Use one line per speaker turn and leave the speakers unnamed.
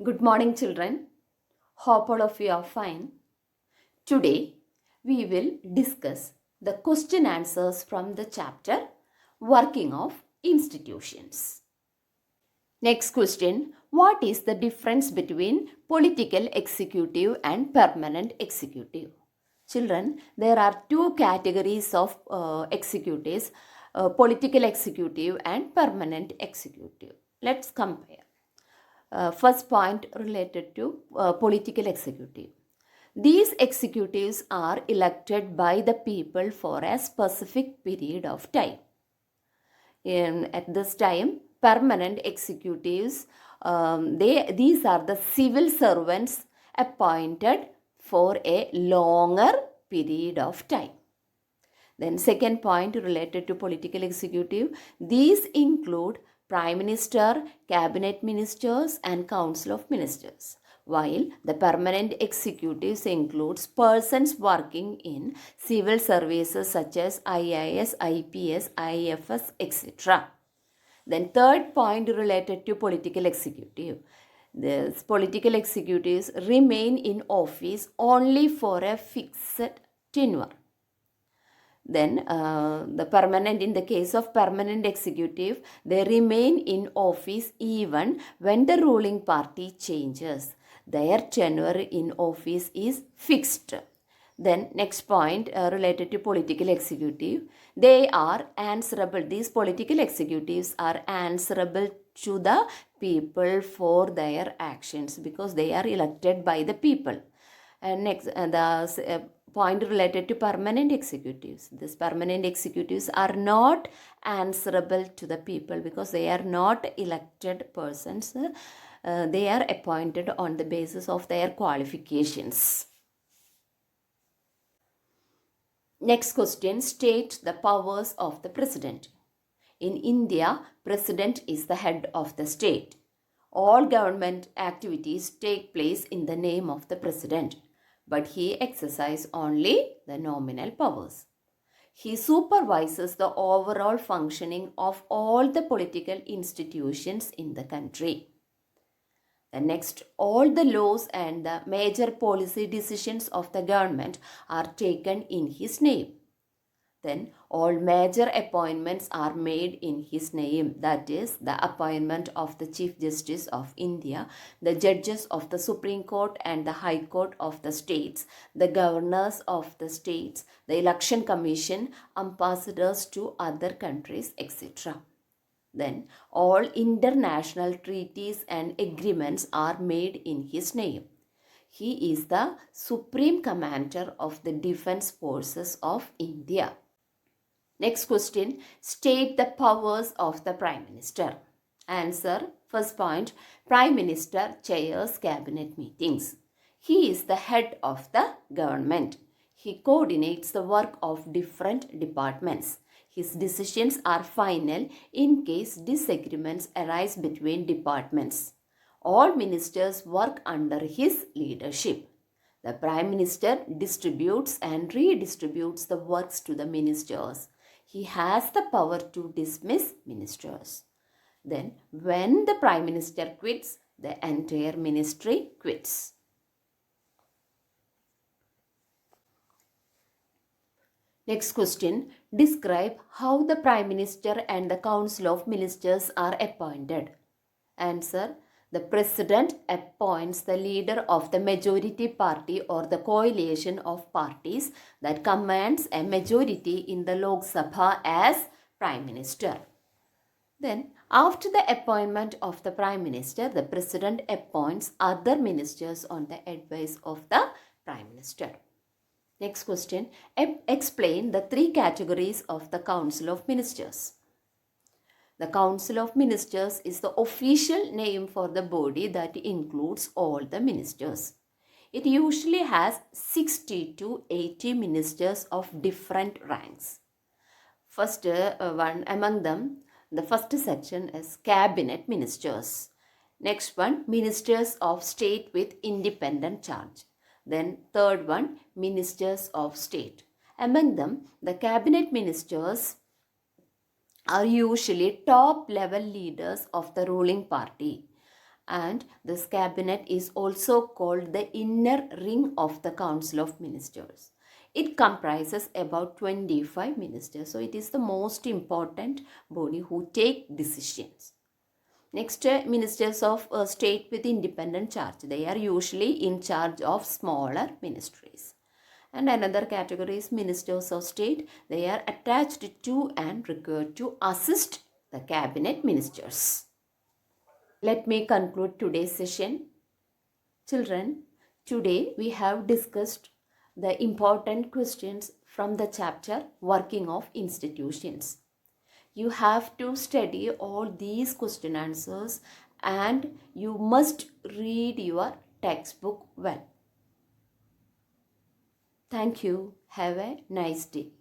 Good morning, children. Hope all of you are fine. Today, we will discuss the question answers from the chapter Working of Institutions. Next question. What is the difference between political executive and permanent executive? Children, there are two categories of executives, political executive and permanent executive. Let's compare. First point related to political executive. These executives are elected by the people for a specific period of time. At this time, permanent executives, these are the civil servants appointed for a longer period of time. Then second point related to political executive, these include Prime Minister, Cabinet Ministers and Council of Ministers, while the permanent executives includes persons working in civil services such as IAS, IPS, IFS, etc. Then third point related to political executive. These political executives remain in office only for a fixed tenure. Then in the case of permanent executive, they remain in office even when the ruling party changes. Their tenure in office is fixed. Then next point related to political executive, they are answerable. These political executives are answerable to the people for their actions because they are elected by the people. And next, the point related to permanent executives. These permanent executives are not answerable to the people because they are not elected persons. They are appointed on the basis of their qualifications. Next question, state the powers of the president. In India, president is the head of the state. All government activities take place in the name of the president, but he exercises only the nominal powers. He supervises the overall functioning of all the political institutions in the country. The next, all the laws and the major policy decisions of the government are taken in his name. Then all major appointments are made in his name. That is the appointment of the Chief Justice of India, the judges of the Supreme Court and the High Court of the states, the governors of the states, the election commission, ambassadors to other countries, etc. Then all international treaties and agreements are made in his name. He is the supreme commander of the defense forces of India. Next question, state the powers of the Prime Minister. Answer, first point, Prime Minister chairs cabinet meetings. He is the head of the government. He coordinates the work of different departments. His decisions are final in case disagreements arise between departments. All ministers work under his leadership. The Prime Minister distributes and redistributes the works to the ministers. He has the power to dismiss ministers. Then, when the Prime Minister quits, the entire ministry quits. Next question, describe how the Prime Minister and the Council of Ministers are appointed. Answer, the President appoints the leader of the majority party or the coalition of parties that commands a majority in the Lok Sabha as Prime Minister. Then, after the appointment of the Prime Minister, the President appoints other ministers on the advice of the Prime Minister. Next question, explain the three categories of the Council of Ministers. The Council of Ministers is the official name for the body that includes all the ministers. It usually has 60 to 80 ministers of different ranks. First one among them, the first section is Cabinet Ministers. Next one, Ministers of State with independent charge. Then third one, Ministers of State. Among them, the Cabinet Ministers are usually top level leaders of the ruling party. and this cabinet is also called the inner ring of the Council of Ministers. It comprises about 25 ministers, so it is the most important body who take decisions. Next, ministers of state with independent charge. They are usually in charge of smaller ministries. And another category is ministers of state. They are attached to and required to assist the cabinet ministers. Let me conclude today's session. Children, today we have discussed the important questions from the chapter Working of Institutions. You have to study all these question answers and you must read your textbook well. Thank you. Have a nice day.